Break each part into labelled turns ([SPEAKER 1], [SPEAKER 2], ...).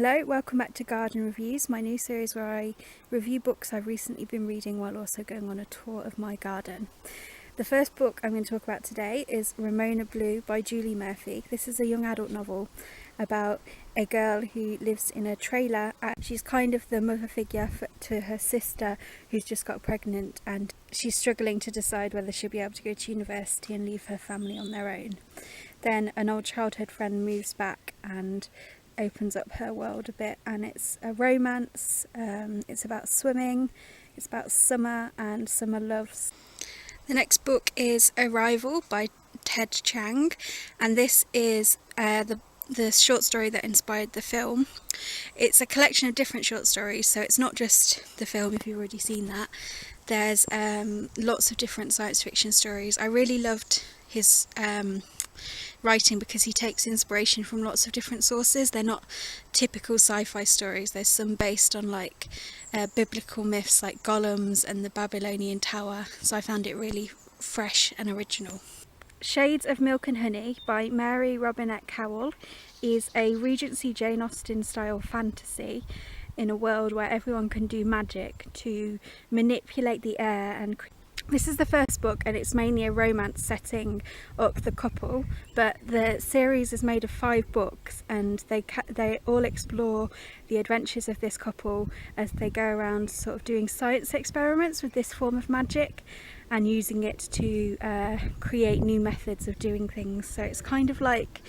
[SPEAKER 1] Hello, welcome back to Garden Reviews, my new series where I review books I've recently been reading while also going on a tour of my garden. The first book I'm going to talk about today is Ramona Blue by Julie Murphy. This is a young adult novel about a girl who lives in a trailer. She's kind of the mother figure to her sister who's just got pregnant, and she's struggling to decide whether she'll be able to go to university and leave her family on their own. Then an old childhood friend moves back and opens up her world a bit, and it's a romance. It's about swimming, it's about summer and summer loves. The next book is Arrival by Ted Chiang, and this is the short story that inspired the film. It's a collection of different short stories, so it's not just the film if you've already seen that. There's lots of different science fiction stories. I really loved his writing because he takes inspiration from lots of different sources. They're not typical sci-fi stories. There's some based on biblical myths like golems and the Babylonian Tower, so I found it really fresh and original. Shades of Milk and Honey by Mary Robinette Kowal is a Regency Jane Austen style fantasy in a world where everyone can do magic to manipulate the air and this is the first book, and it's mainly a romance setting up the couple, but the series is made of 5 books, and they all explore the adventures of this couple as they go around sort of doing science experiments with this form of magic and using it to create new methods of doing things. So it's kind of like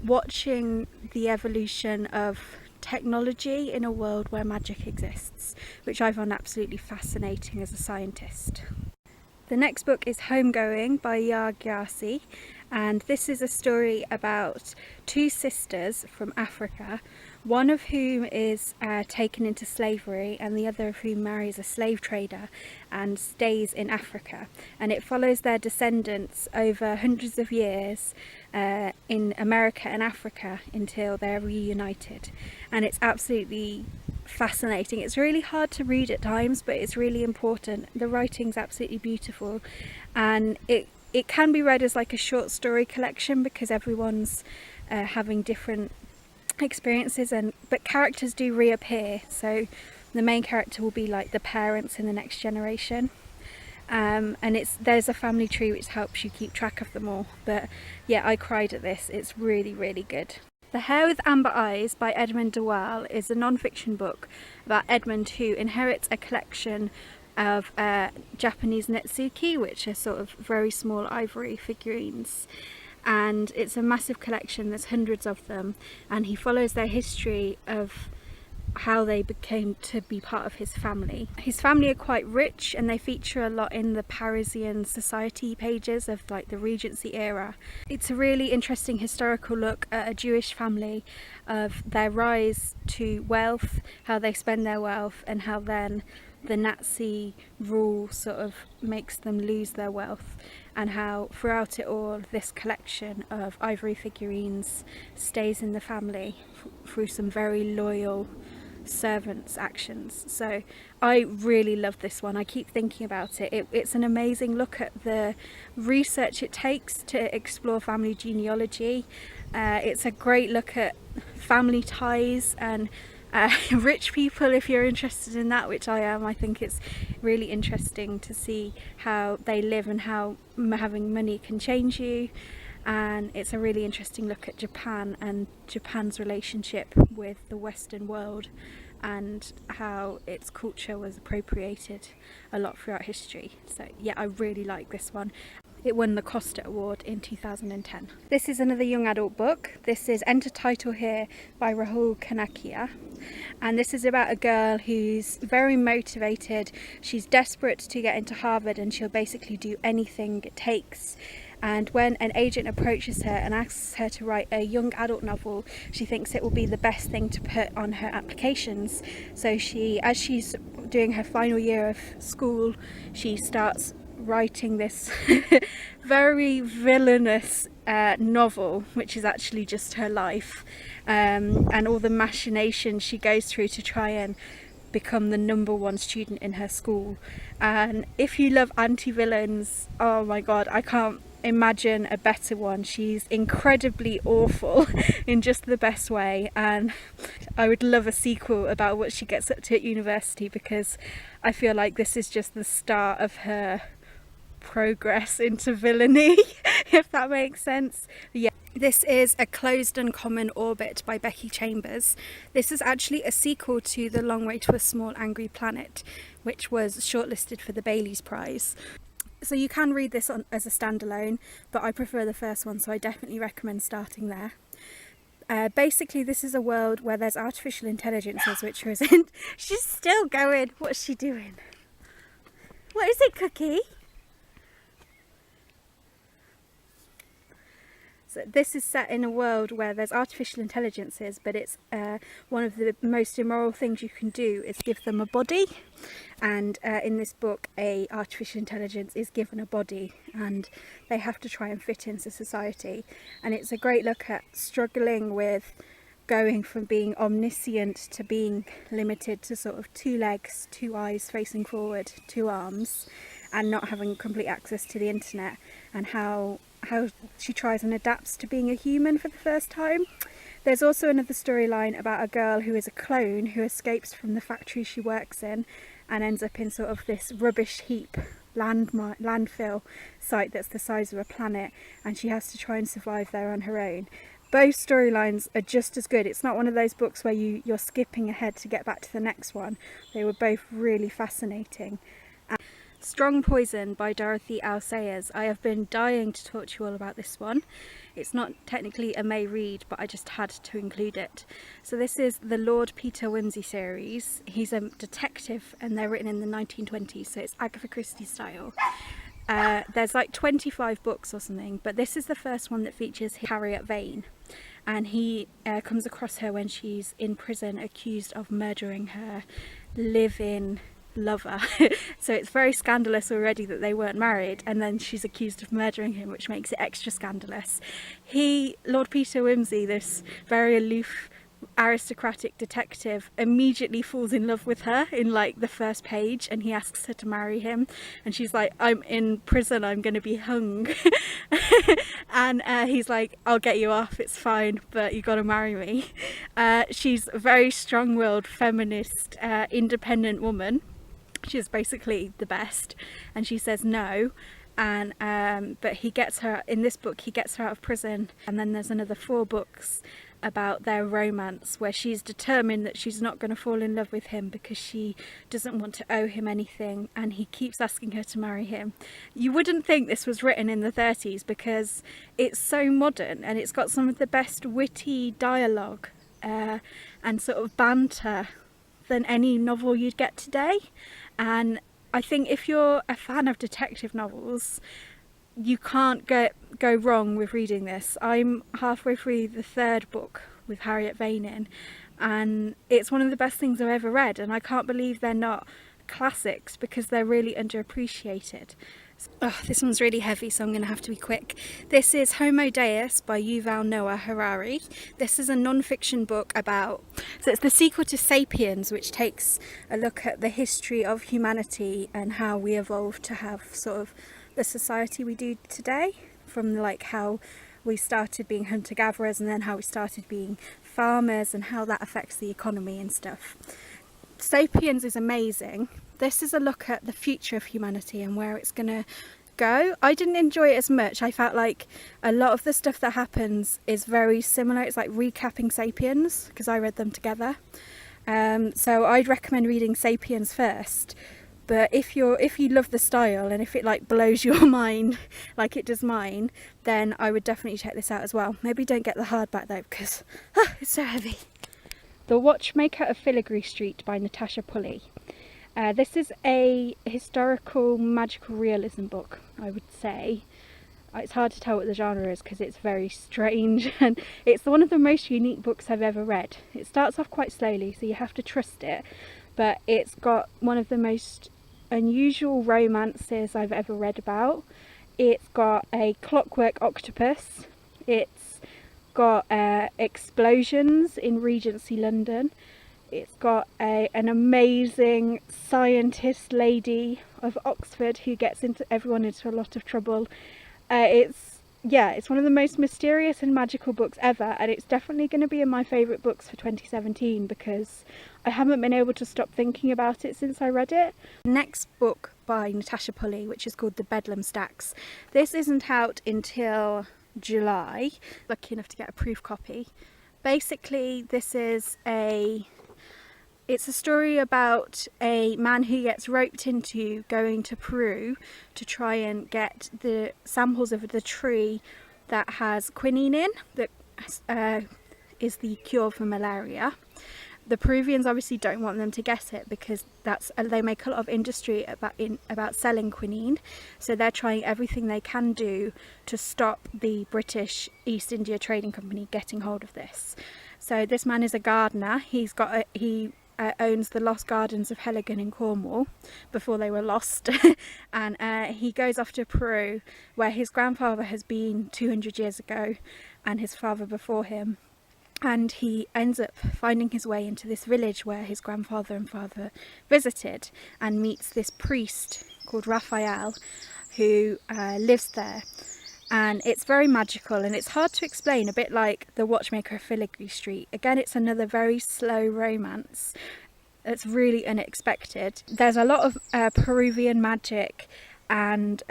[SPEAKER 1] watching the evolution of technology in a world where magic exists, which I found absolutely fascinating as a scientist. The next book is Homegoing by Yaa Gyasi, and this is a story about 2 sisters from Africa, one of whom is taken into slavery and the other of whom marries a slave trader and stays in Africa, and it follows their descendants over hundreds of years in America and Africa until they're reunited, and it's absolutely fascinating. It's really hard to read at times, but it's really important. The writing's absolutely beautiful, and it can be read as like a short story collection because everyone's having different experiences, but characters do reappear. So the main character will be like the parents in the next generation, and there's a family tree which helps you keep track of them all. But yeah, I cried at this. It's really, really good. The Hare with Amber Eyes by Edmund de Waal is a non-fiction book about Edmund, who inherits a collection of Japanese netsuke, which are sort of very small ivory figurines, and it's a massive collection. There's hundreds of them, and he follows their history of how they became to be part of his family. His family are quite rich, and they feature a lot in the Parisian society pages of like the Regency era. It's a really interesting historical look at a Jewish family, of their rise to wealth, how they spend their wealth, and how then the Nazi rule sort of makes them lose their wealth, and how throughout it all this collection of ivory figurines stays in the family through some very loyal servants' actions. So I really love this one. I keep thinking about it. It's an amazing look at the research it takes to explore family genealogy. It's a great look at family ties and rich people, if you're interested in that, which I am. I think it's really interesting to see how they live and how having money can change you. And it's a really interesting look at Japan and Japan's relationship with the Western world and how its culture was appropriated a lot throughout history. So yeah, I really like this one. It won the Costa Award in 2010. This is another young adult book. This is Enter Title Here by Rahul Kanakia, and this is about a girl who's very motivated. She's desperate to get into Harvard, and she'll basically do anything it takes. And when an agent approaches her and asks her to write a young adult novel, she thinks it will be the best thing to put on her applications. So as she's doing her final year of school, she starts writing this very villainous novel, which is actually just her life, and all the machinations she goes through to try and become the #1 student in her school. And if you love anti-villains, oh my god, I can't imagine a better one. She's incredibly awful in just the best way, and I would love a sequel about what she gets up to at university, because I feel like this is just the start of her progress into villainy, if that makes sense. Yeah. This is A Closed Uncommon Orbit by Becky Chambers. This is actually a sequel to The Long Way to a Small Angry Planet, which was shortlisted for the Bailey's Prize. So you can read this as a standalone, but I prefer the first one, so I definitely recommend starting there. Basically, this is a world where there's artificial intelligences which are She's still going. What's she doing? What is it, Cookie? So this is set in a world where there's artificial intelligences, but it's one of the most immoral things you can do is give them a body. And in this book, a artificial intelligence is given a body, and they have to try and fit into society. And it's a great look at struggling with going from being omniscient to being limited to sort of 2 legs, 2 eyes facing forward, 2 arms, and not having complete access to the internet, and how she tries and adapts to being a human for the first time. There's also another storyline about a girl who is a clone who escapes from the factory she works in and ends up in sort of this rubbish heap landfill site that's the size of a planet, and she has to try and survive there on her own. Both storylines are just as good. It's not one of those books where you're skipping ahead to get back to the next one. They were both really fascinating. Strong Poison by Dorothy L. Sayers. I have been dying to talk to you all about this one. It's not technically a May read, but I just had to include it. So this is the Lord Peter Wimsey series. He's a detective, and they're written in the 1920s, so it's Agatha Christie style. There's like 25 books or something, but this is the first one that features Harriet Vane, and he comes across her when she's in prison accused of murdering her live-in lover. So it's very scandalous already that they weren't married, and then she's accused of murdering him, which makes it extra scandalous. Lord Peter Wimsey, this very aloof aristocratic detective, immediately falls in love with her in like the first page, and he asks her to marry him, and she's like, I'm in prison, I'm going to be hung. And he's like, I'll get you off, it's fine, but you got to marry me. She's a very strong-willed, feminist, independent woman. She's basically the best, and she says no. And but he gets her, in this book he gets her out of prison, and then there's another 4 books about their romance where she's determined that she's not going to fall in love with him because she doesn't want to owe him anything, and he keeps asking her to marry him. You wouldn't think this was written in the 30s because it's so modern, and it's got some of the best witty dialogue and sort of banter than any novel you'd get today. And I think if you're a fan of detective novels, you can't go wrong with reading this. I'm halfway through the 3rd book with Harriet Vane in, and it's one of the best things I've ever read, and I can't believe they're not classics because they're really underappreciated. Oh, this one's really heavy, so I'm going to have to be quick. This is Homo Deus by Yuval Noah Harari. This is a non-fiction book so it's the sequel to Sapiens, which takes a look at the history of humanity and how we evolved to have sort of the society we do today, from like how we started being hunter-gatherers and then how we started being farmers and how that affects the economy and stuff. Sapiens is amazing. This is a look at the future of humanity and where it's going to go. I didn't enjoy it as much. I felt like a lot of the stuff that happens is very similar. It's like recapping Sapiens because I read them together. So I'd recommend reading Sapiens first. But if you love the style and if it like blows your mind like it does mine, then I would definitely check this out as well. Maybe don't get the hardback though because it's so heavy. The Watchmaker of Filigree Street by Natasha Pulley. This is a historical magical realism book, I would say. It's hard to tell what the genre is because it's very strange, and it's one of the most unique books I've ever read. It starts off quite slowly, so you have to trust it, but it's got one of the most unusual romances I've ever read about. It's got a clockwork octopus. It's got explosions in Regency London. It's got an amazing scientist lady of Oxford who gets everyone into a lot of trouble. It's one of the most mysterious and magical books ever, and it's definitely going to be in my favourite books for 2017 because I haven't been able to stop thinking about it since I read it. Next book by Natasha Pulley, which is called The Bedlam Stacks. This isn't out until July. Lucky enough to get a proof copy. Basically, it's a story about a man who gets roped into going to Peru to try and get the samples of the tree that has quinine in, that is the cure for malaria. The Peruvians obviously don't want them to get it because they make a lot of industry about selling quinine, so they're trying everything they can do to stop the British East India Trading Company getting hold of this. So this man is a gardener. He owns the Lost Gardens of Heligan in Cornwall before they were lost, and he goes off to Peru where his grandfather has been 200 years ago and his father before him. And he ends up finding his way into this village where his grandfather and father visited, and meets this priest called Raphael who lives there. And it's very magical and it's hard to explain, a bit like The Watchmaker of Filigree Street. Again, it's another very slow romance. It's really unexpected. There's a lot of Peruvian magic and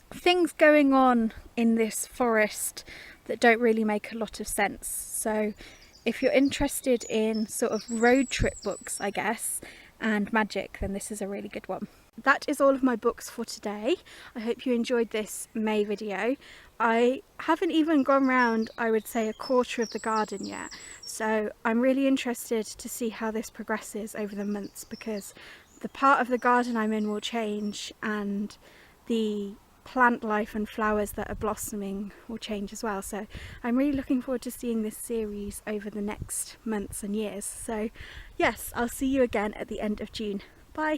[SPEAKER 1] things going on in this forest that don't really make a lot of sense. So if you're interested in sort of road trip books, I guess, and magic, then this is a really good one. That is all of my books for today. I hope you enjoyed this May video. I haven't even gone round, I would say, a quarter of the garden yet, so I'm really interested to see how this progresses over the months, because the part of the garden I'm in will change and the plant life and flowers that are blossoming will change as well. So I'm really looking forward to seeing this series over the next months and years. So yes, I'll see you again at the end of June. Bye!